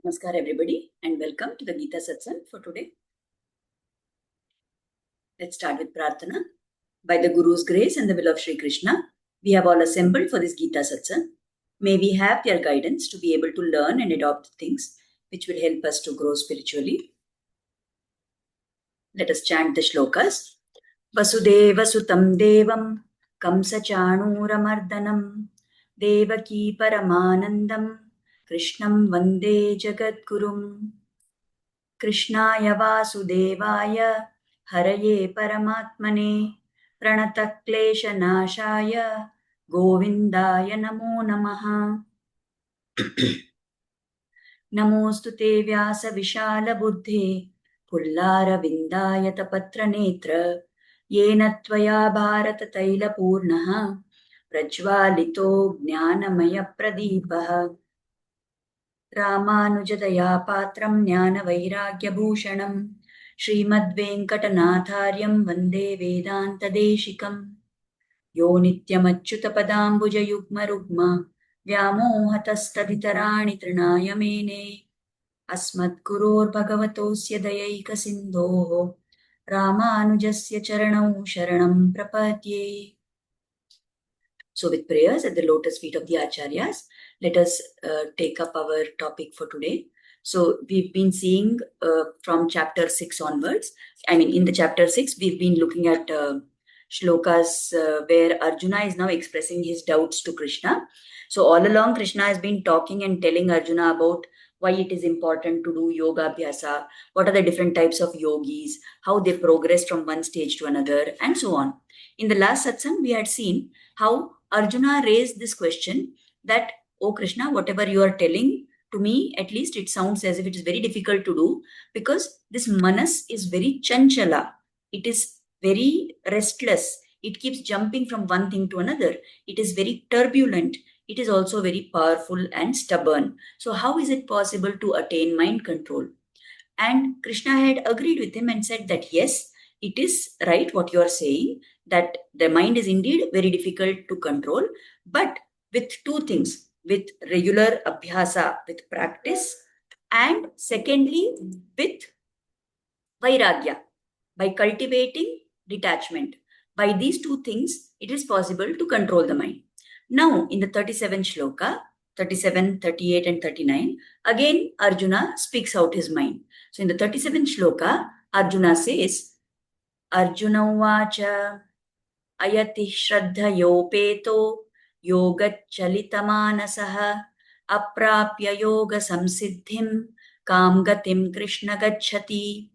Namaskar everybody and welcome to the Gita Satsang for today. Let's start with Prarthana. By the Guru's grace and the will of Sri Krishna, we have all assembled for this Gita Satsang. May we have their guidance to be able to learn and adopt things which will help us to grow spiritually. Let us chant the shlokas. Vasudeva Sutam Devam Kamsa Chanuramardanam Devaki Paramanandam Krishnam Vande Jagadgurum. कृष्णाय वासुदेवाय हरये परमात्मने प्रणतक्लेशनाशाय गोविन्दाय नमो नमः। नमोऽस्तु ते व्यासविशालबुद्धे पुल्लारविन्दायतपत्रनेत्र येन त्वया भारततैलपूर्णः प्रज्वालितो ज्ञानमयप्रदीपः रामानुजदयापात्रं ज्ञानवैराग्यभूषणं श्रीमद्वेङ्कटनाथार्यं वन्दे वेदान्तदेशिकं यो नित्यमच्युतपदाम्बुजयुग्मरुग्म व्यामोहतस्तदितराणि तृणाय मेने अस्मद्गुरोर्भगवतोऽस्य दयैकसिन्धोः रामानुजस्य चरणौ शरणं प्रपद्ये. So with prayers at the lotus feet of the Acharyas, let us take up our topic for today. So we've been seeing from chapter 6 onwards. In the chapter 6, we've been looking at shlokas where Arjuna is now expressing his doubts to Krishna. So all along, Krishna has been talking and telling Arjuna about why it is important to do yoga abhyasa, what are the different types of yogis, how they progress from one stage to another, and so on. In the last satsang, we had seen how Arjuna raised this question that, oh Krishna, whatever you are telling to me, at least it sounds as if it is very difficult to do because this manas is very chanchala. It is very restless. It keeps jumping from one thing to another. It is very turbulent. It is also very powerful and stubborn. So how is it possible to attain mind control? And Krishna had agreed with him and said that yes, it is right what you are saying, that the mind is indeed very difficult to control, but with two things, with regular abhyasa, with practice, and secondly, with vairagya, by cultivating detachment. By these two things, it is possible to control the mind. Now, in the 37th shloka, 37, 38 and 39, again Arjuna speaks out his mind. So in the 37th shloka, Arjuna says, Arjuna uvacha ayati shraddha yopeto yogachalitamanasah aprapya yoga samsiddhim kam gatim Krishna gacchati.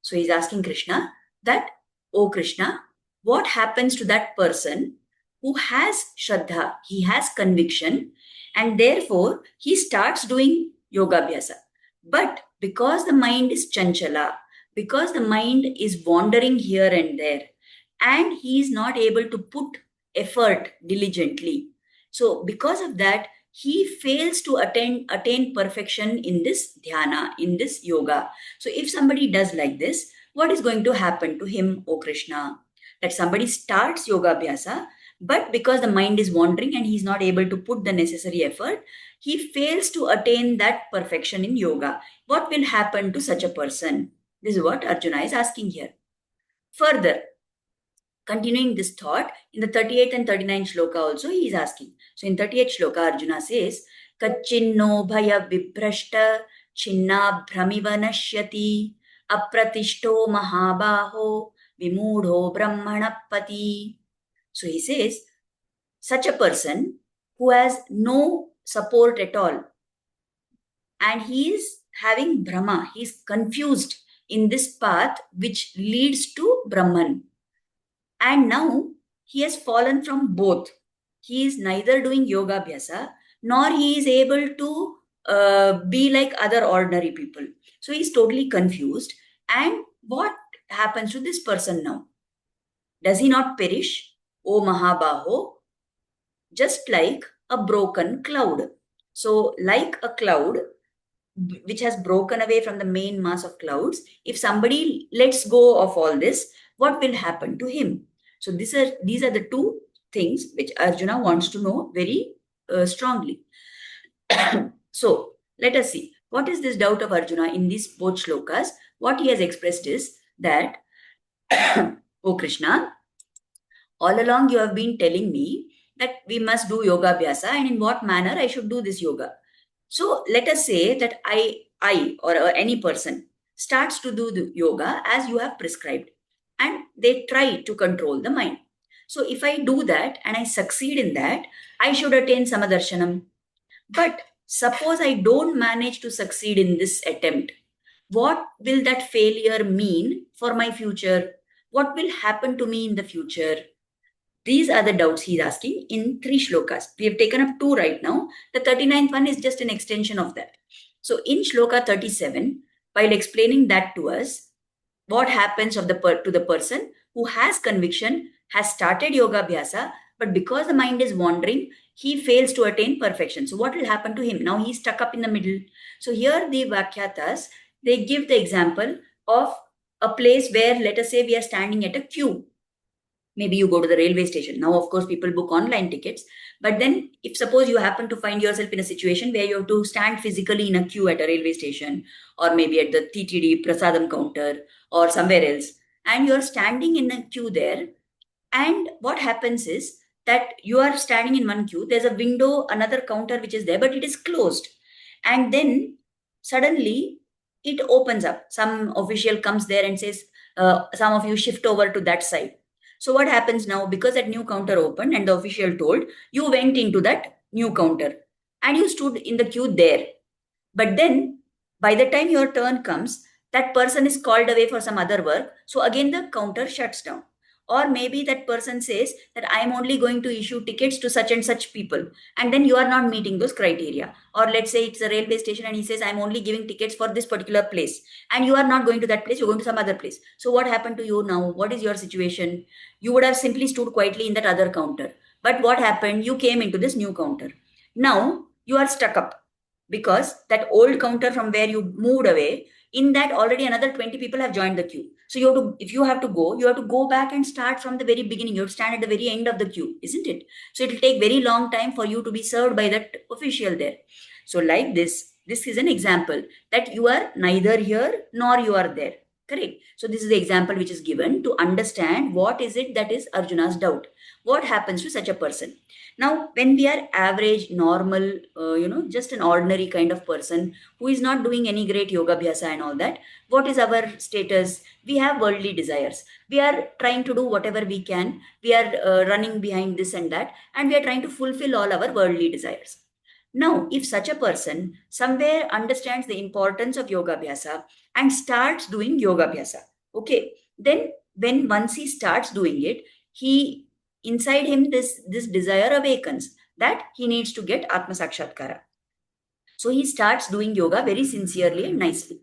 So he's asking Krishna that, oh Krishna, what happens to that person who has shraddha, he has conviction, and therefore he starts doing yoga abhyasa. But because the mind is chanchala, because the mind is wandering here and there, and he is not able to put effort diligently. So because of that, he fails to attain perfection in this dhyana, in this yoga. So if somebody does like this, what is going to happen to him, O Krishna? That somebody starts yoga abhyasa, but because the mind is wandering and he's not able to put the necessary effort, he fails to attain that perfection in yoga. What will happen to such a person? This is what Arjuna is asking here. Further, continuing this thought, in the 38th and 39th shloka also he is asking. So in 38th shloka, Arjuna says, Kachinno bhaya vibrashta chinna bhramiva nashyati apratishto mahabaho vimudho brahmanapati. So he says, such a person who has no support at all, and he is having Brahma, he is confused in this path which leads to Brahman. And now he has fallen from both. He is neither doing yoga abhyasa, nor he is able to be like other ordinary people. So he is totally confused. And what happens to this person now? Does he not perish, O Mahabaho? Just like a broken cloud. So like a cloud which has broken away from the main mass of clouds, if somebody lets go of all this, what will happen to him? So these are the two things which Arjuna wants to know very strongly. So let us see. What is this doubt of Arjuna in these both shlokas? What he has expressed is that, O Krishna, all along you have been telling me that we must do yoga abhyasa and in what manner I should do this yoga. So let us say that I or any person starts to do the yoga as you have prescribed and they try to control the mind. So if I do that and I succeed in that, I should attain Samadarshanam. But suppose I don't manage to succeed in this attempt, what will that failure mean for my future? What will happen to me in the future? These are the doubts he's asking in 3 shlokas. We have taken up 2 right now. The 39th one is just an extension of that. So in shloka 37, while explaining that to us, what happens to the person who has conviction, has started yoga abhyasa, but because the mind is wandering, he fails to attain perfection. So what will happen to him? Now he's stuck up in the middle. So here the Vakyatas, they give the example of a place where, let us say, we are standing at a queue. Maybe you go to the railway station. Now, of course, people book online tickets. But then, if suppose you happen to find yourself in a situation where you have to stand physically in a queue at a railway station, or maybe at the TTD Prasadam counter, or somewhere else, and you're standing in a queue there, and what happens is that you are standing in one queue, there's a window, another counter which is there, but it is closed. And then suddenly it opens up. Some official comes there and says, some of you shift over to that side. So what happens now? Because that new counter opened and the official told, you went into that new counter and you stood in the queue there. But then by the time your turn comes, that person is called away for some other work. So again, the counter shuts down. Or maybe that person says that I am only going to issue tickets to such and such people. And then you are not meeting those criteria. Or let's say it's a railway station and he says, I'm only giving tickets for this particular place. And you are not going to that place, you're going to some other place. So what happened to you now? What is your situation? You would have simply stood quietly in that other counter. But what happened? You came into this new counter. Now you are stuck up because that old counter from where you moved away, in that already another 20 people have joined the queue. So you have to, if you have to go, you have to go back and start from the very beginning. You have to stand at the very end of the queue, isn't it? So it will take very long time for you to be served by that official there. So like this is an example that you are neither here nor you are there. Correct. So this is the example which is given to understand what is it that is Arjuna's doubt. What happens to such a person? Now, when we are average, normal, just an ordinary kind of person who is not doing any great yoga abhyasa and all that, what is our status? We have worldly desires. We are trying to do whatever we can. We are running behind this and that, and we are trying to fulfill all our worldly desires. Now, if such a person somewhere understands the importance of yoga abhyasa and starts doing yoga abhyasa, okay, then when once he starts doing it, he inside him this desire awakens that he needs to get Atma Sakshatkara. So he starts doing yoga very sincerely and nicely.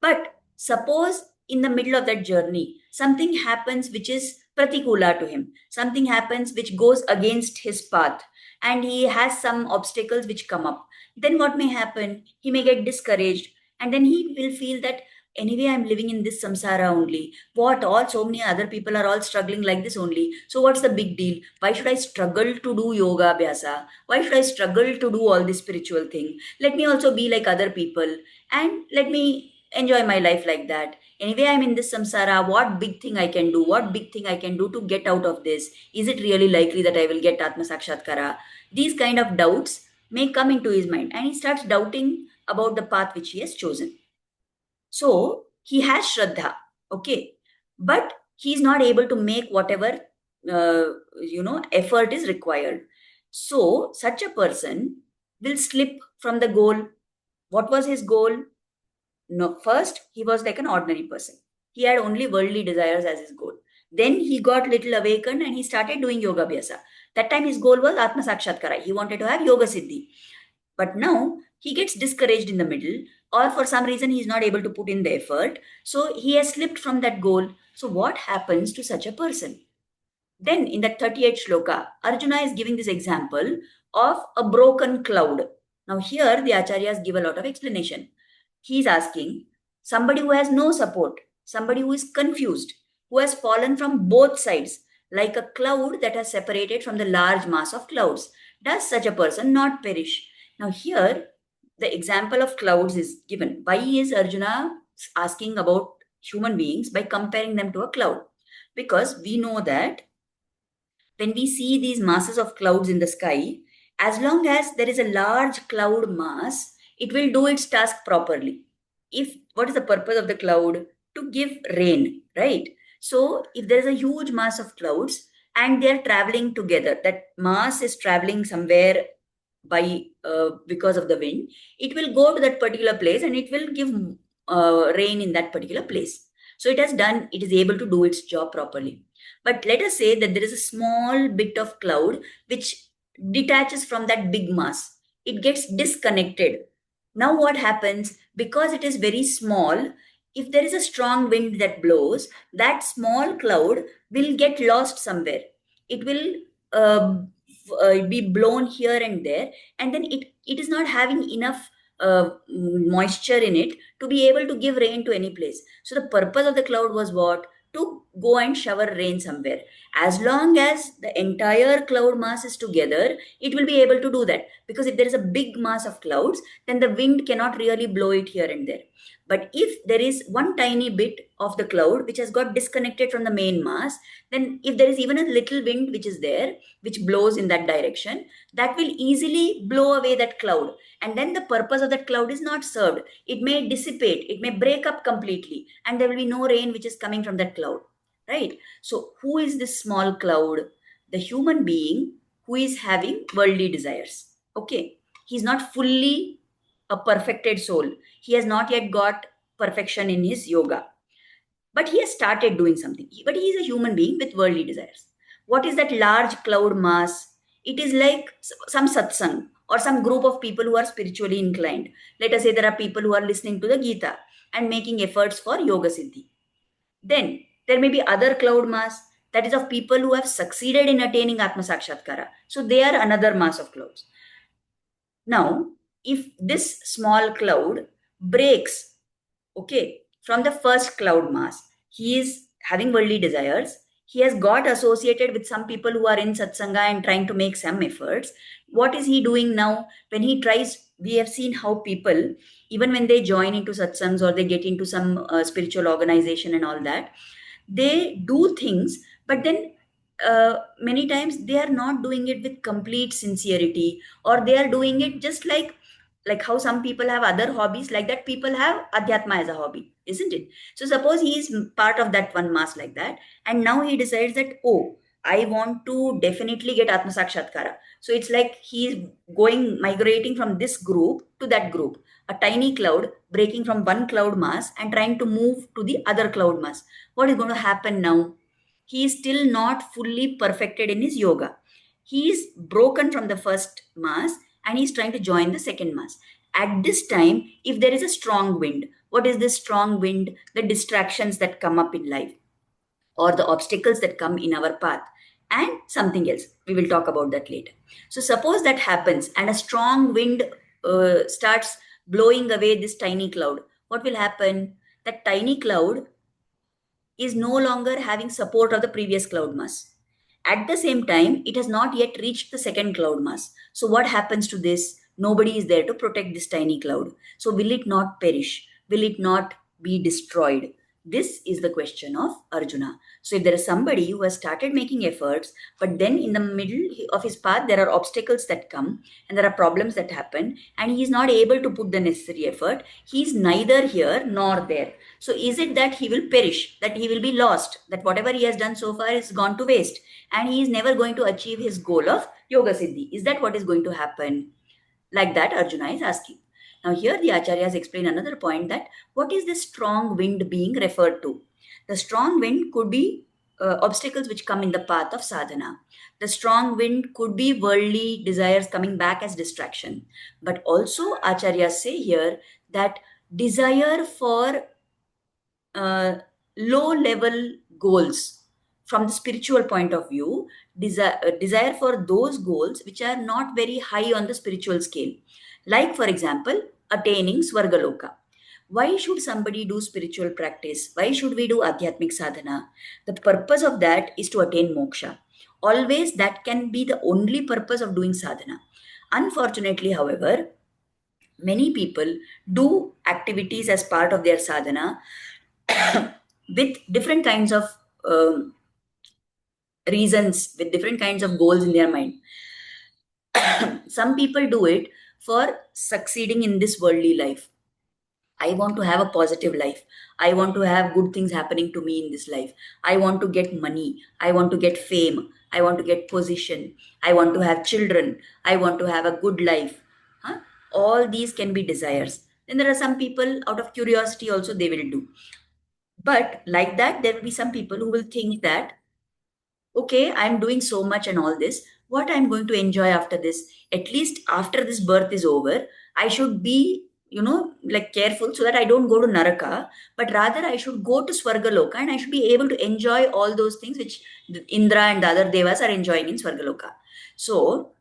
But suppose in the middle of that journey, something happens which is pratikula to him. Something happens which goes against his path and he has some obstacles which come up. Then what may happen? He may get discouraged and then he will feel that anyway, I'm living in this samsara only. What all so many other people are all struggling like this only. So what's the big deal? Why should I struggle to do yoga abhyasa? Why should I struggle to do all this spiritual thing? Let me also be like other people and let me enjoy my life like that. Anyway, I'm in this samsara. What big thing I can do? What big thing I can do to get out of this? Is it really likely that I will get Atma Sakshatkara? These kind of doubts may come into his mind and he starts doubting about the path which he has chosen. So he has Shraddha, okay, but he's not able to make whatever, effort is required. So such a person will slip from the goal. What was his goal? No, first he was like an ordinary person. He had only worldly desires as his goal. Then he got little awakened and he started doing yoga abhyasa. That time his goal was Atma Sakshatkara. He wanted to have yoga siddhi. But now he gets discouraged in the middle, or for some reason he's not able to put in the effort. So he has slipped from that goal. So what happens to such a person? Then in that 38th shloka, Arjuna is giving this example of a broken cloud. Now here the acharyas give a lot of explanation. He's asking somebody who has no support, somebody who is confused, who has fallen from both sides, like a cloud that has separated from the large mass of clouds. Does such a person not perish? Now here the example of clouds is given. Why is Arjuna asking about human beings by comparing them to a cloud? Because we know that when we see these masses of clouds in the sky, as long as there is a large cloud mass, it will do its task properly. If what is the purpose of the cloud? To give rain, right? So if there is a huge mass of clouds and they are traveling together, that mass is traveling somewhere by because of the wind, it will go to that particular place and it will give rain in that particular place. So it is able to do its job properly. But let us say that there is a small bit of cloud which detaches from that big mass. It gets disconnected. Now, what happens? Because it is very small, if there is a strong wind that blows, that small cloud will get lost somewhere. It will be blown here and there, and then it is not having enough moisture in it to be able to give rain to any place. So, the purpose of the cloud was what? To go and shower rain somewhere. As long as the entire cloud mass is together, it will be able to do that. Because if there is a big mass of clouds, then the wind cannot really blow it here and there. But if there is one tiny bit of the cloud which has got disconnected from the main mass, then if there is even a little wind which is there, which blows in that direction, that will easily blow away that cloud. And then the purpose of that cloud is not served. It may dissipate, it may break up completely, and there will be no rain which is coming from that cloud. Right? So, who is this small cloud? The human being who is having worldly desires. Okay. He's not fully a perfected soul. He has not yet got perfection in his yoga. But he has started doing something. But he is a human being with worldly desires. What is that large cloud mass? It is like some satsang or some group of people who are spiritually inclined. Let us say there are people who are listening to the Gita and making efforts for yoga siddhi. Then there may be other cloud mass that is of people who have succeeded in attaining Atma Sakshatkara. So they are another mass of clouds. Now, if this small cloud breaks, okay, from the first cloud mass, he is having worldly desires. He has got associated with some people who are in satsanga and trying to make some efforts. What is he doing now? When he tries, we have seen how people, even when they join into satsangs or they get into some spiritual organization and all that, they do things, but then many times they are not doing it with complete sincerity, or they are doing it just like how some people have other hobbies, like that people have adhyatma as a hobby, isn't it? So suppose he is part of that one mass like that, and now he decides that, oh, I want to definitely get Atma Sakshatkara. So it's like he is going, migrating from this group to that group, a tiny cloud breaking from one cloud mass and trying to move to the other cloud mass. What is going to happen now? He is still not fully perfected in his yoga. He is broken from the first mass and he is trying to join the second mass. At this time, if there is a strong wind, what is this strong wind? The distractions that come up in life or the obstacles that come in our path and something else. We will talk about that later. So, suppose that happens and a strong wind starts blowing away this tiny cloud. What will happen? That tiny cloud is no longer having support of the previous cloud mass. At the same time, it has not yet reached the second cloud mass. So, what happens to this? Nobody is there to protect this tiny cloud. So, will it not perish? Will it not be destroyed? This is the question of Arjuna. So, if there is somebody who has started making efforts, but then in the middle of his path, there are obstacles that come and there are problems that happen, and he is not able to put the necessary effort, he is neither here nor there. So, is it that he will perish, that he will be lost, that whatever he has done so far is gone to waste, and he is never going to achieve his goal of Yoga Siddhi? Is that what is going to happen? Like that, Arjuna is asking. Now, here the Acharyas explain another point, that what is this strong wind being referred to? The strong wind could be obstacles which come in the path of sadhana. The strong wind could be worldly desires coming back as distraction. But also, Acharyas say here that desire for low level goals from the spiritual point of view, desire for those goals which are not very high on the spiritual scale, like for example attaining Swargaloka. Why should somebody do spiritual practice? Why should we do Adhyatmic sadhana? The purpose of that is to attain moksha. Always that can be the only purpose of doing sadhana. Unfortunately, however, many people do activities as part of their sadhana with different kinds of reasons, with different kinds of goals in their mind. Some people do it for succeeding in this worldly life. I want to have a positive life. I want to have good things happening to me in this life. I want to get money. I want to get fame. I want to get position. I want to have children. I want to have a good life. Huh? All these can be desires. Then there are some people out of curiosity also they will do. But like that, there will be some people who will think that, okay, I'm doing so much and all this. What I'm going to enjoy after this? At least after this birth is over, I should be, like careful so that I don't go to Naraka, but rather I should go to Swargaloka and I should be able to enjoy all those things which Indra and the other devas are enjoying in Swargaloka. So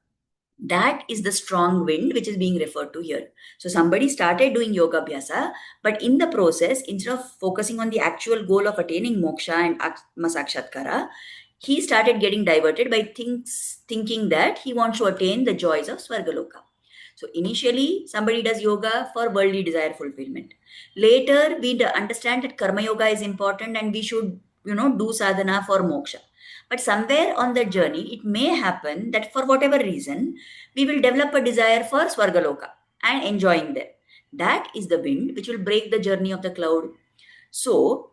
that is the strong wind which is being referred to here. So somebody started doing yoga abhyasa, but in the process, instead of focusing on the actual goal of attaining moksha and atma he started getting diverted by thinking that he wants to attain the joys of Swargaloka. So initially, somebody does yoga for worldly desire fulfillment. Later, we understand that karma yoga is important and we should, do sadhana for moksha. But somewhere on the journey, it may happen that for whatever reason, we will develop a desire for Swargaloka and enjoying there. That is the wind which will break the journey of the cloud. So,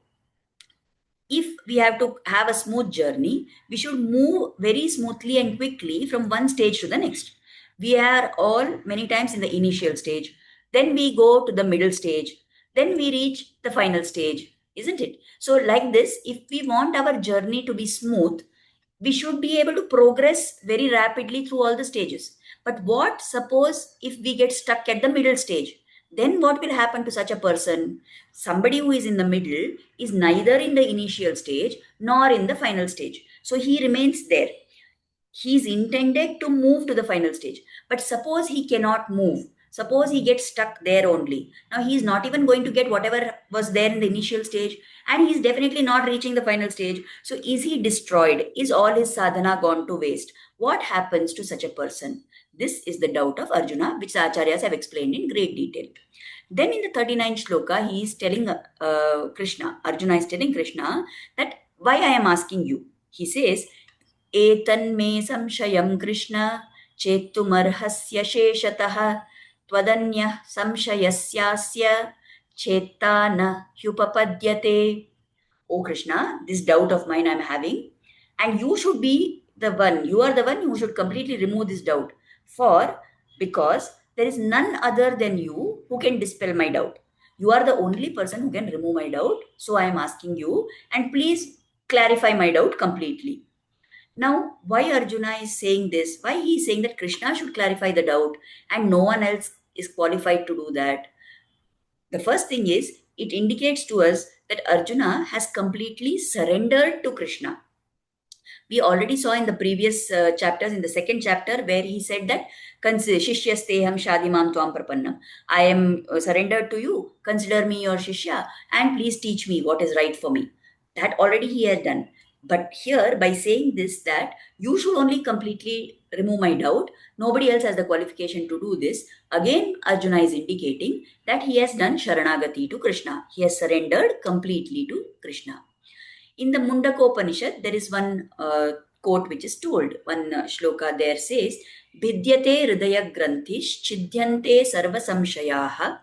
if we have to have a smooth journey, we should move very smoothly and quickly from one stage to the next. We are all many times in the initial stage, then we go to the middle stage, then we reach the final stage, isn't it? So, like this, if we want our journey to be smooth, we should be able to progress very rapidly through all the stages. But what suppose if we get stuck at the middle stage? Then what will happen to such a person? Somebody who is in the middle is neither in the initial stage nor in the final stage. So he remains there. He is intended to move to the final stage. But suppose he cannot move. Suppose he gets stuck there only. Now he is not even going to get whatever was there in the initial stage, and he is definitely not reaching the final stage. So is he destroyed? Is all his sadhana gone to waste? What happens to such a person? This is the doubt of Arjuna, which the acharyas have explained in great detail. Then in the 39th shloka, he is telling Krishna, Arjuna is telling Krishna that why I am asking you. He says, एतन्मे संशयं कृष्ण चेत्तुमर्हस्य शेषतः त्वदन्यः संशयस्यास्य चेत्ता न ह्युपपद्यते. O Krishna, this doubt of mine I am having, and you should be the one, you are the one who should completely remove this doubt. Because there is none other than you who can dispel my doubt. You are the only person who can remove my doubt. So I am asking you, and please clarify my doubt completely. Now, why Arjuna is saying this? Why he is saying that Krishna should clarify the doubt and no one else is qualified to do that? The first thing is, it indicates to us that Arjuna has completely surrendered to Krishna. We already saw in the previous chapters, in the second chapter, where he said that Shishyasteham Shadimam Tvam Prapannam. I am surrendered to you. Consider me your Shishya and please teach me what is right for me. That already he has done. But here, by saying this, that you should only completely remove my doubt, nobody else has the qualification to do this. Again, Arjuna is indicating that he has done Sharanagati to Krishna. He has surrendered completely to Krishna. In the Mundakopanishad, there is one quote which is told, one shloka there says, Vidyate Hridaya Grantish Chidhyante Sarva Samshayaha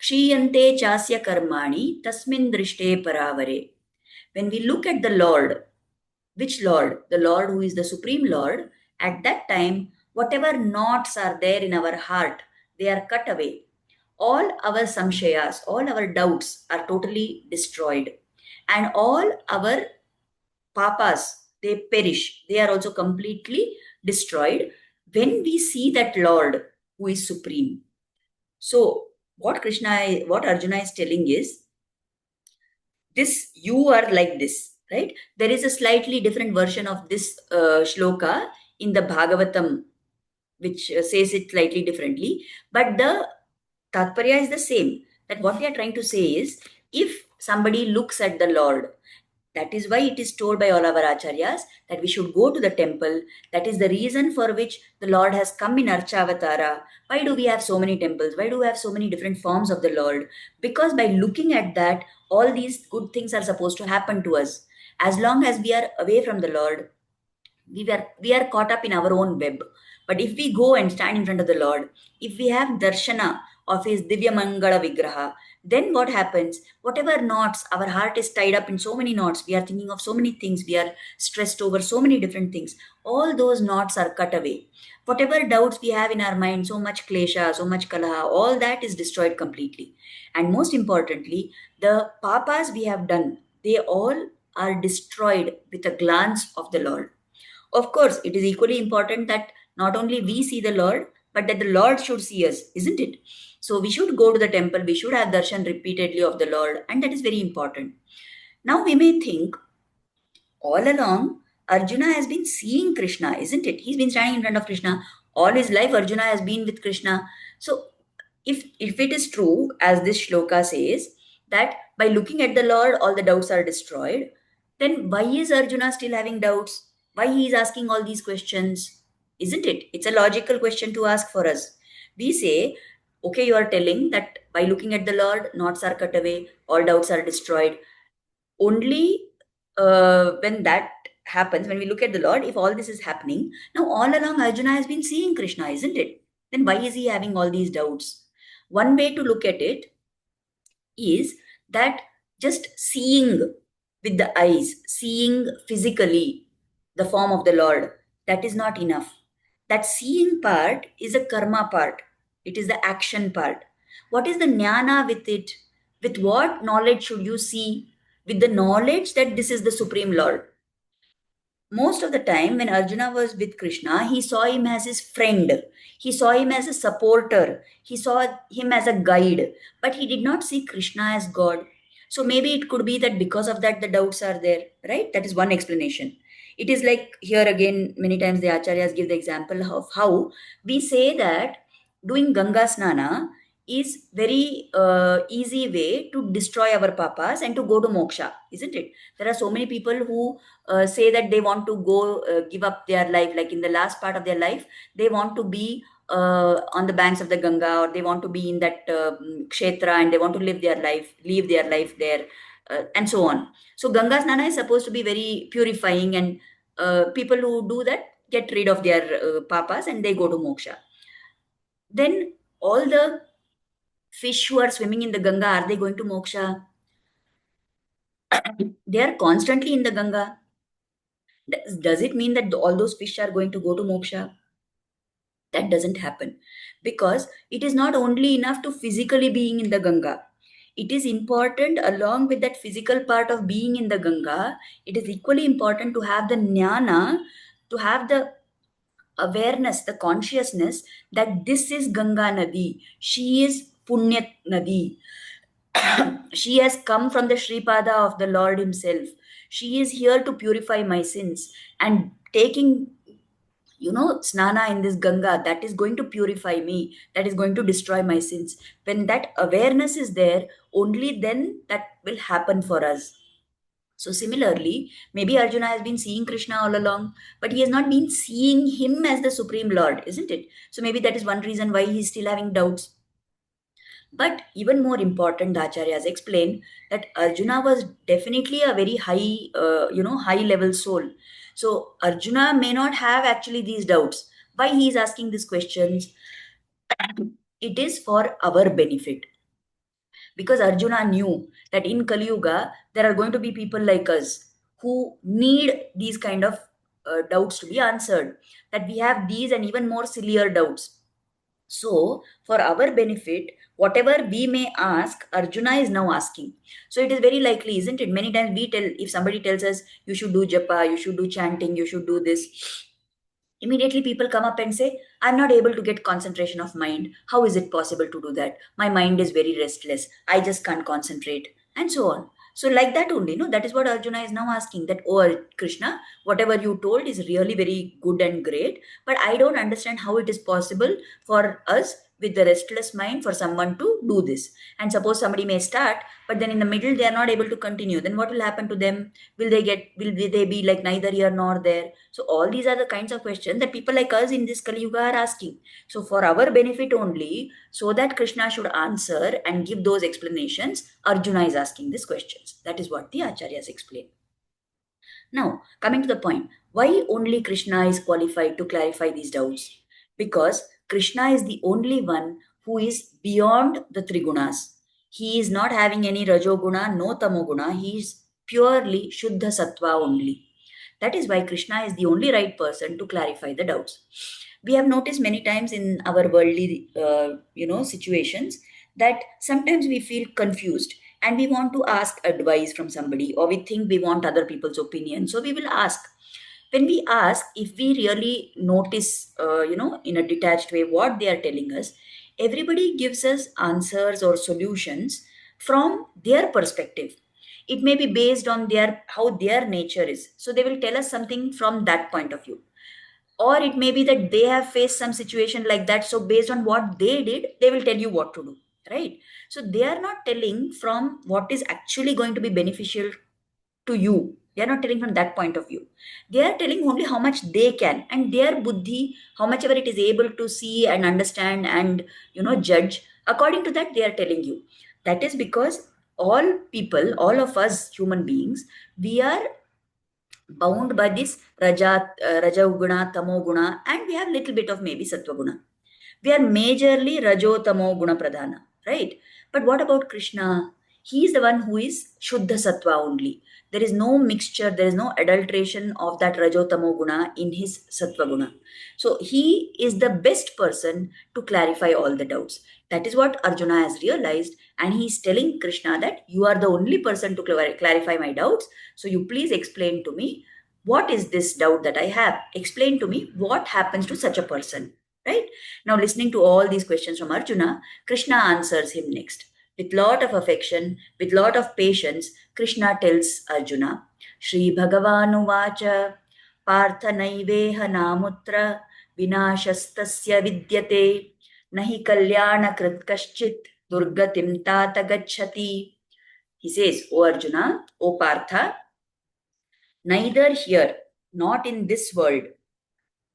Kshiyante Chasya Karmani Tasmin Drishte Paravare. When we look at the Lord, which Lord? The Lord who is the Supreme Lord, at that time, whatever knots are there in our heart, they are cut away. All our samshayas, all our doubts are totally destroyed. And all our papas, they perish. They are also completely destroyed when we see that Lord who is supreme. So, what Arjuna is telling is, this, you are like this, right? There is a slightly different version of this shloka in the Bhagavatam, which says it slightly differently. But the Tatparya is the same. That what we are trying to say is, if somebody looks at the Lord, That is why it is told by all our acharyas that we should go to the temple. That is the reason for which the Lord has come in Archavatara. Why do we have so many temples? Why do we have so many different forms of the Lord? Because by looking at that, all these good things are supposed to happen to us. As long as we are away from the Lord, we are caught up in our own web. But if we go and stand in front of the Lord, if we have darshana of his Divya Mangala Vigraha, then what happens? Whatever knots, our heart is tied up in so many knots, we are thinking of so many things, we are stressed over so many different things, all those knots are cut away. Whatever doubts we have in our mind, so much klesha, so much kalaha, all that is destroyed completely. And most importantly, the papas we have done, they all are destroyed with a glance of the Lord. Of course, it is equally important that not only we see the Lord, but that the Lord should see us, isn't it? So we should go to the temple, we should have darshan repeatedly of the Lord, and that is very important. Now we may think all along Arjuna has been seeing Krishna, isn't it? He's been standing in front of Krishna. All his life, Arjuna has been with Krishna. So if it is true, as this shloka says, that by looking at the Lord, all the doubts are destroyed, then why is Arjuna still having doubts? Why he is asking all these questions? Isn't it? It's a logical question to ask for us. We say, okay, you are telling that by looking at the Lord, knots are cut away, all doubts are destroyed. Only when that happens, when we look at the Lord, if all this is happening, now all along Arjuna has been seeing Krishna, isn't it? Then why is he having all these doubts? One way to look at it is that just seeing with the eyes, seeing physically the form of the Lord, that is not enough. That seeing part is a karma part, it is the action part. What is the jnana with it? With what knowledge should you see? With the knowledge that this is the Supreme Lord. Most of the time when Arjuna was with Krishna, he saw him as his friend, he saw him as a supporter, he saw him as a guide, but he did not see Krishna as God. So maybe it could be that because of that the doubts are there, right? That is one explanation. It is like here again, many times the acharyas give the example of how we say that doing Ganga Snana is very easy way to destroy our papas and to go to moksha, isn't it? There are so many people who say that they want to go give up their life, like in the last part of their life they want to be on the banks of the Ganga, or they want to be in that kshetra, and they want to live their life there, and so on. So Ganga Snana is supposed to be very purifying, and people who do that get rid of their papas and they go to moksha. Then all the fish who are swimming in the Ganga, are they going to moksha? They are constantly in the Ganga. Does it mean that all those fish are going to go to moksha? That doesn't happen, because it is not only enough to physically being in the Ganga. It is important, along with that physical part of being in the Ganga, it is equally important to have the jnana, to have the awareness, the consciousness that this is Ganga Nadi. She is Punya Nadi. She has come from the Sripada of the Lord Himself. She is here to purify my sins. And taking, snana in this Ganga, that is going to purify me, that is going to destroy my sins. When that awareness is there, only then that will happen for us. So similarly, maybe Arjuna has been seeing Krishna all along, but he has not been seeing him as the Supreme Lord, isn't it? So maybe that is one reason why he's still having doubts. But even more important, the acharyas explain that Arjuna was definitely a very high level soul. So Arjuna may not have actually these doubts. Why he is asking these questions? It is for our benefit. Because Arjuna knew that in Kali Yuga, there are going to be people like us who need these kind of doubts to be answered. That we have these and even more sillier doubts. So, for our benefit, whatever we may ask, Arjuna is now asking. So, it is very likely, isn't it? Many times we tell, if somebody tells us, you should do japa, you should do chanting, you should do this, immediately people come up and say, I'm not able to get concentration of mind. How is it possible to do that? My mind is very restless. I just can't concentrate, and so on. So, like that only, no, that is what Arjuna is now asking, that, oh, Krishna, whatever you told is really very good and great, but I don't understand how it is possible for us with the restless mind for someone to do this. And suppose somebody may start, but then in the middle they are not able to continue. Then what will happen to them? Will they be like neither here nor there? So all these are the kinds of questions that people like us in this Kali Yuga are asking. So for our benefit only, so that Krishna should answer and give those explanations, Arjuna is asking these questions. That is what the Acharyas explain. Now, coming to the point, why only Krishna is qualified to clarify these doubts? Because Krishna is the only one who is beyond the three gunas. He is not having any rajoguna, no tamoguna. He is purely Shuddha Sattva only. That is why Krishna is the only right person to clarify the doubts. We have noticed many times in our worldly, situations that sometimes we feel confused and we want to ask advice from somebody, or we think we want other people's opinion, so we will ask. When we ask, if we really notice in a detached way what they are telling us, everybody gives us answers or solutions from their perspective. It may be based on their how their nature is, so they will tell us something from that point of view. Or it may be that they have faced some situation like that, so based on what they did, they will tell you what to do, right? So they are not telling from what is actually going to be beneficial to you. They are not telling from that point of view. They are telling only how much they can, and their buddhi, how much ever it is able to see and understand and judge, according to that they are telling you. That is because all people, all of us human beings, we are bound by this raja guna, tamo guna, and we have little bit of maybe sattva guna. We are majorly rajotamo guna pradhana, right? But what about Krishna? He is the one who is Shuddha Sattva only. There is no mixture, there is no adulteration of that rajotamo guna in his Sattva guna. So he is the best person to clarify all the doubts. That is what Arjuna has realized, and he is telling Krishna that you are the only person to clarify my doubts. So you please explain to me what is this doubt that I have. Explain to me what happens to such a person, right? Now, listening to all these questions from Arjuna, Krishna answers him next. With lot of affection, with lot of patience, Krishna tells Arjuna, Shri Bhagavanu Vacha, Partha Naiveha Namutra, Vinashastasya Vidyate, Nahi Kalyana Krit Kaschit, Durgatim Tata Gachati. He says, O Arjuna, O Partha, neither here, not in this world,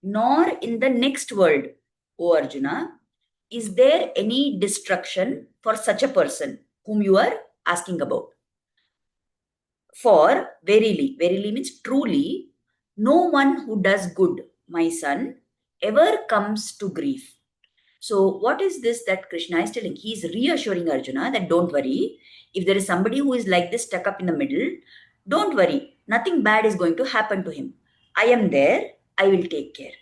nor in the next world, O Arjuna, is there any destruction for such a person whom you are asking about? For verily, verily means truly, no one who does good, my son, ever comes to grief. So, what is this that Krishna is telling? He is reassuring Arjuna that don't worry. If there is somebody who is like this stuck up in the middle, don't worry. Nothing bad is going to happen to him. I am there. I will take care.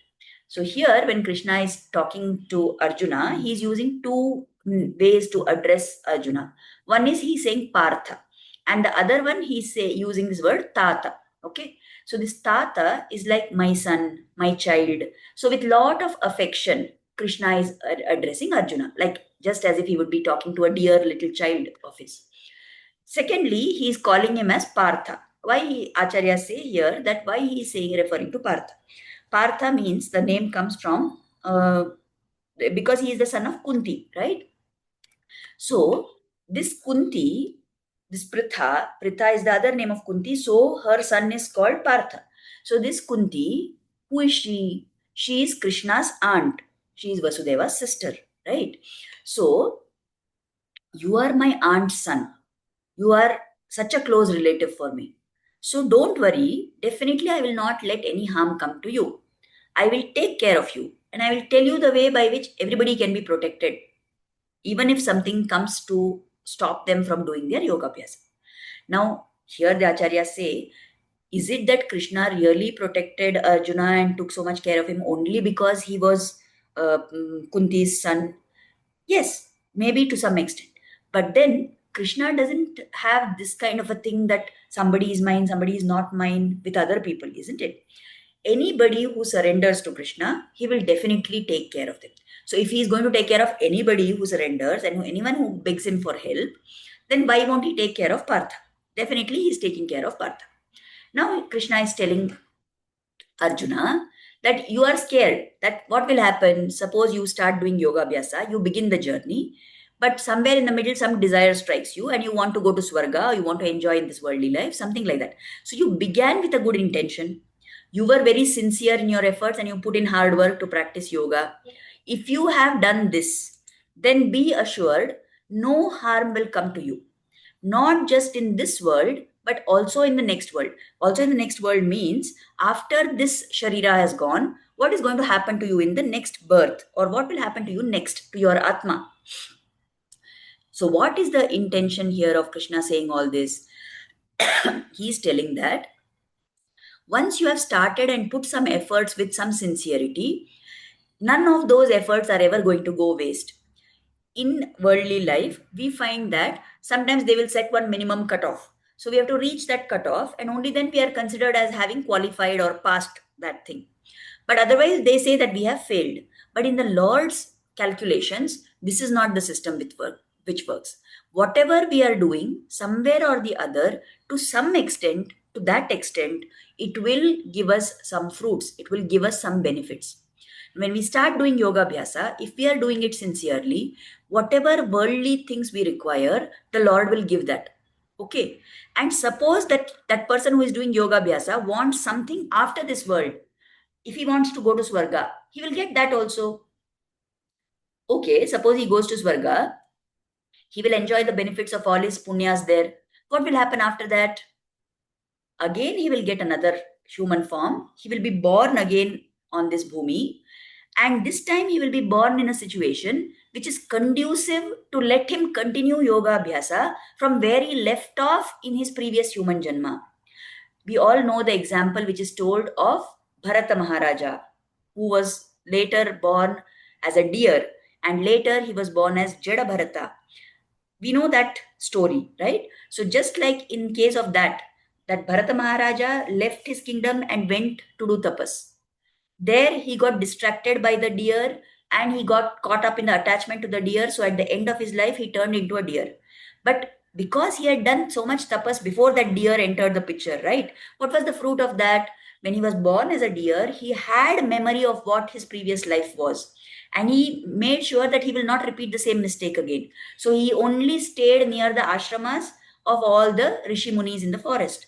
So here, when Krishna is talking to Arjuna, he is using two ways to address Arjuna. One is he's saying Partha, and the other one he's using this word Tata. Okay, so this Tata is like my son, my child. So with lot of affection, Krishna is addressing Arjuna, like just as if he would be talking to a dear little child of his. Secondly, he is calling him as Partha. Why Acharya say here that why he is saying referring to Partha? Partha means the name comes from because he is the son of Kunti, right? So this Kunti, this Pritha is the other name of Kunti. So her son is called Partha. So this Kunti, who is she? She is Krishna's aunt. She is Vasudeva's sister, right? So you are my aunt's son. You are such a close relative for me. So don't worry. Definitely, I will not let any harm come to you. I will take care of you, and I will tell you the way by which everybody can be protected, even if something comes to stop them from doing their yoga abhyasa. Now, here the acharyas say, is it that Krishna really protected Arjuna and took so much care of him only because he was Kunti's son? Yes, maybe to some extent. But then Krishna doesn't have this kind of a thing that somebody is mine, somebody is not mine with other people, isn't it? Anybody who surrenders to Krishna, he will definitely take care of them. So if he is going to take care of anybody who surrenders and anyone who begs him for help, then why won't he take care of Partha? Definitely he is taking care of Partha. Now Krishna is telling Arjuna that you are scared that what will happen. Suppose you start doing yoga abhyasa, you begin the journey, but somewhere in the middle, some desire strikes you and you want to go to Swarga, or you want to enjoy in this worldly life, something like that. So you began with a good intention. You were very sincere in your efforts and you put in hard work to practice yoga. If you have done this, then be assured no harm will come to you. Not just in this world, but also in the next world. Also in the next world means after this Sharira has gone, what is going to happen to you in the next birth, or what will happen to you next to your Atma. So, what is the intention here of Krishna saying all this? He's telling that once you have started and put some efforts with some sincerity, none of those efforts are ever going to go waste. In worldly life, we find that sometimes they will set one minimum cutoff. So we have to reach that cutoff, and only then we are considered as having qualified or passed that thing. But otherwise, they say that we have failed. But in the Lord's calculations, this is not the system which works. Whatever we are doing, somewhere or the other, to some extent, to that extent, it will give us some fruits, it will give us some benefits. When we start doing yoga abhyasa, if we are doing it sincerely, whatever worldly things we require, the Lord will give that. Okay. And suppose that that person who is doing yoga abhyasa wants something after this world. If he wants to go to Swarga, he will get that also. Okay, suppose he goes to Swarga, he will enjoy the benefits of all his punyas there. What will happen after that? Again, he will get another human form. He will be born again on this bhumi. And this time he will be born in a situation which is conducive to let him continue yoga abhyasa from where he left off in his previous human janma. We all know the example which is told of Bharata Maharaja, who was later born as a deer and later he was born as Jada Bharata. We know that story, right? So just like in case of that Bharata Maharaja left his kingdom and went to do tapas. There he got distracted by the deer and he got caught up in the attachment to the deer. So at the end of his life, he turned into a deer. But because he had done so much tapas before that deer entered the picture, right? What was the fruit of that? When he was born as a deer, he had memory of what his previous life was. And he made sure that he will not repeat the same mistake again. So he only stayed near the ashramas of all the Rishi Munis in the forest.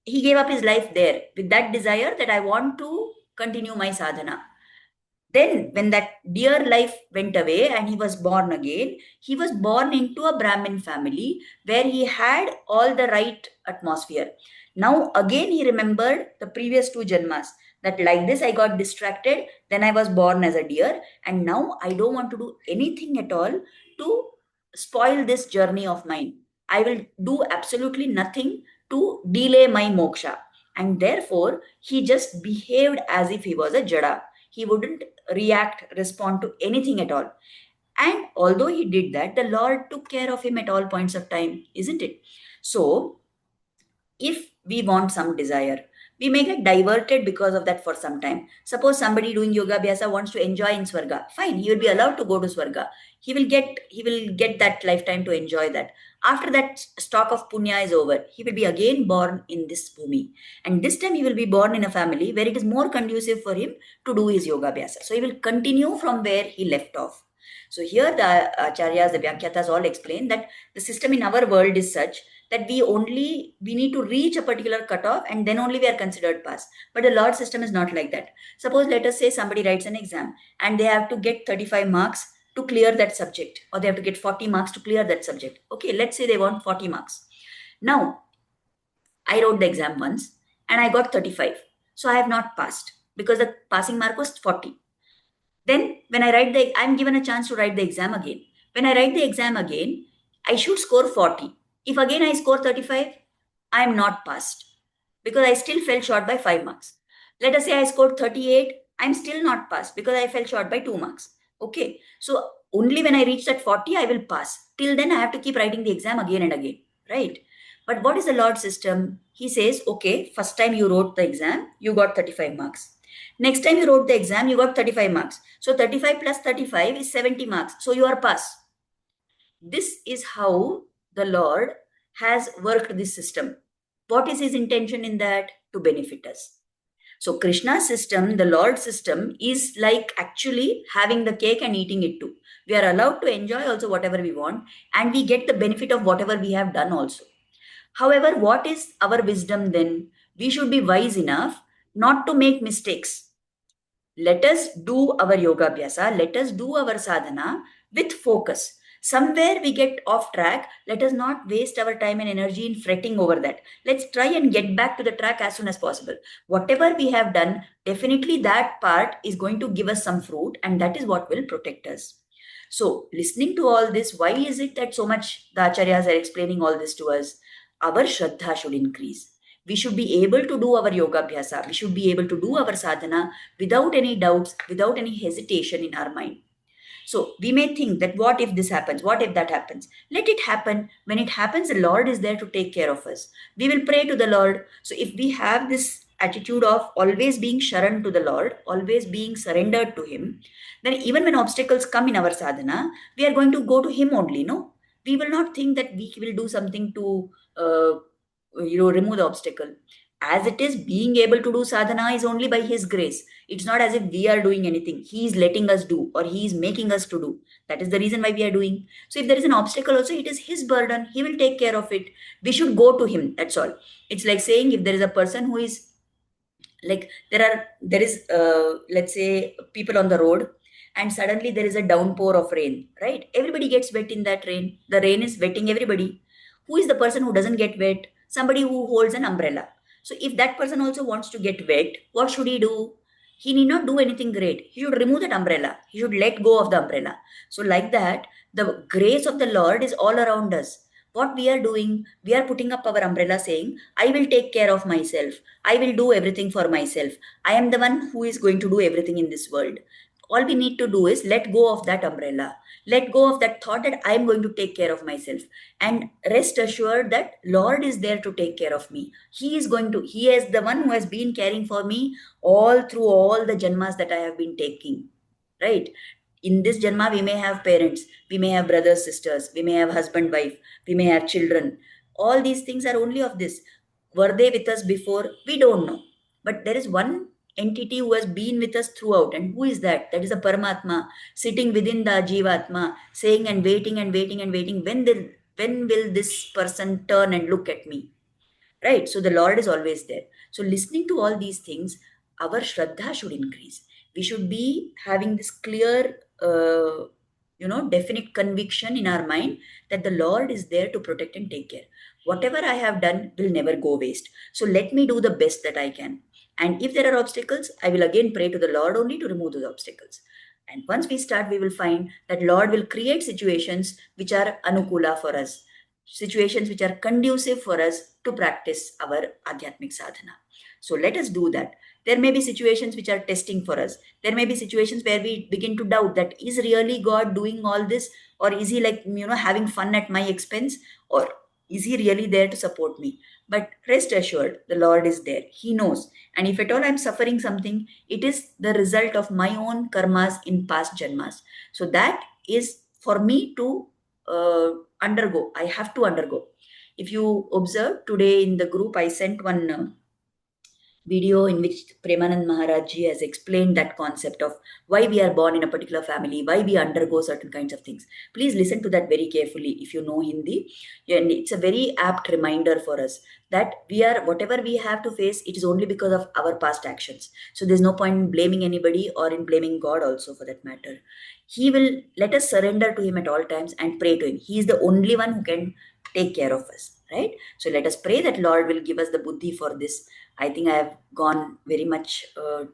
He gave up his life there with that desire that I want to continue my sadhana. Then, when that dear life went away and he was born again, he was born into a Brahmin family where he had all the right atmosphere. Now, again, he remembered the previous two janmas that like this, I got distracted, then I was born as a deer, and now I don't want to do anything at all to spoil this journey of mine. I will do absolutely nothing to delay my moksha. And therefore, he just behaved as if he was a jada. He wouldn't react, respond to anything at all. And although he did that, the Lord took care of him at all points of time, isn't it? So, if we want some desire, we may get diverted because of that for some time. Suppose somebody doing yoga abhyasa wants to enjoy in Swarga. Fine, he will be allowed to go to Swarga. He will get that lifetime to enjoy that. After that stock of punya is over, he will be again born in this bhumi. And this time he will be born in a family where it is more conducive for him to do his yoga abhyasa. So he will continue from where he left off. So here the acharyas, the Vyakhyatas all explain that the system in our world is such that we need to reach a particular cutoff and then only we are considered pass. But the Lord system is not like that. Suppose let us say somebody writes an exam and they have to get 35 marks to clear that subject, or they have to get 40 marks to clear that subject. Okay, let's say they want 40 marks. Now, I wrote the exam once and I got 35. So I have not passed because the passing mark was 40. Then when I'm given a chance to write the exam again. When I write the exam again, I should score 40. If again I score 35, I am not passed because I still fell short by 5 marks. Let us say I scored 38, I'm still not passed because I fell short by 2 marks. Okay. So only when I reach that 40, I will pass. Till then, I have to keep writing the exam again and again. Right. But what is the Lord system? He says, okay, first time you wrote the exam, you got 35 marks. Next time you wrote the exam, you got 35 marks. So 35 plus 35 is 70 marks. So you are passed. This is how the Lord has worked this system. What is his intention in that? To benefit us. So Krishna's system, the Lord system, is like actually having the cake and eating it too. We are allowed to enjoy also whatever we want, and we get the benefit of whatever we have done also. However, what is our wisdom then? We should be wise enough not to make mistakes. Let us do our yoga abhyasa, let us do our sadhana with focus. Somewhere we get off track, let us not waste our time and energy in fretting over that. Let's try and get back to the track as soon as possible. Whatever we have done, definitely that part is going to give us some fruit, and that is what will protect us. So, listening to all this, why is it that so much the acharyas are explaining all this to us? Our shraddha should increase. We should be able to do our yoga abhyasa. We should be able to do our sadhana without any doubts, without any hesitation in our mind. So we may think that what if this happens? What if that happens? Let it happen. When it happens, the Lord is there to take care of us. We will pray to the Lord. So if we have this attitude of always being sharan to the Lord, always being surrendered to Him, then even when obstacles come in our sadhana, we are going to go to Him only. No, we will not think that we will do something to remove the obstacle. As it is, being able to do sadhana is only by His grace. It's not as if we are doing anything. He is letting us do, or He is making us to do. That is the reason why we are doing. So if there is an obstacle also, it is His burden. He will take care of it. We should go to Him. That's all. It's like saying, if there is a person who is like, there is let's say people on the road, and suddenly there is a downpour of rain, right? Everybody gets wet in that rain. The rain is wetting everybody. Who is the person who doesn't get wet? Somebody who holds an umbrella. So if that person also wants to get wet, what should he do? He need not do anything great. He should remove that umbrella. He should let go of the umbrella. So like that, the grace of the Lord is all around us. What we are doing, we are putting up our umbrella saying, I will take care of myself. I will do everything for myself. I am the one who is going to do everything in this world. All we need to do is let go of that umbrella. Let go of that thought that I am going to take care of myself. And rest assured that Lord is there to take care of me. He is the one who has been caring for me all through all the janmas that I have been taking. Right? In this janma, we may have parents, we may have brothers, sisters, we may have husband, wife, we may have children. All these things are only of this. Were they with us before? We don't know. But there is one entity who has been with us throughout. And who is that? That is a Paramatma sitting within the Jivatma, saying and waiting and waiting and waiting. When will this person turn and look at me? Right? So the Lord is always there. So listening to all these things, our Shraddha should increase. We should be having this clear, definite conviction in our mind that the Lord is there to protect and take care. Whatever I have done will never go waste. So let me do the best that I can. And if there are obstacles, I will again pray to the Lord only to remove those obstacles. And once we start, we will find that Lord will create situations which are anukula for us, situations which are conducive for us to practice our adhyatmic sadhana. So let us do that. There may be situations which are testing for us. There may be situations where we begin to doubt that is really God doing all this, or is He like, having fun at my expense, or is He really there to support me? But rest assured, the Lord is there. He knows. And if at all I'm suffering something, it is the result of my own karmas in past janmas. So that is for me to undergo. I have to undergo. If you observe today in the group, I sent one video in which Premanand Maharaj Ji has explained that concept of why we are born in a particular family, why we undergo certain kinds of things. Please listen to that very carefully if you know Hindi. And it's a very apt reminder for us that whatever we have to face, it is only because of our past actions. So there's no point in blaming anybody or in blaming God also for that matter. He will let us surrender to Him at all times and pray to Him. He is the only one who can take care of us, right? So let us pray that Lord will give us the buddhi for this. I think I have gone very much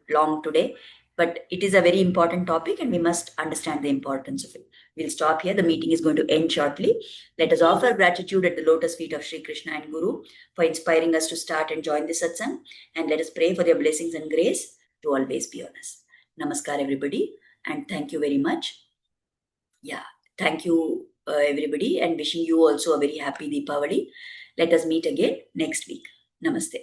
long today, but it is a very important topic and we must understand the importance of it. We'll stop here. The meeting is going to end shortly. Let us offer gratitude at the lotus feet of Sri Krishna and Guru for inspiring us to start and join this satsang. And let us pray for their blessings and grace to always be on us. Namaskar, everybody. And thank you very much. Yeah, thank you, everybody, and wishing you also a very happy Deepavali. Let us meet again next week. Namaste.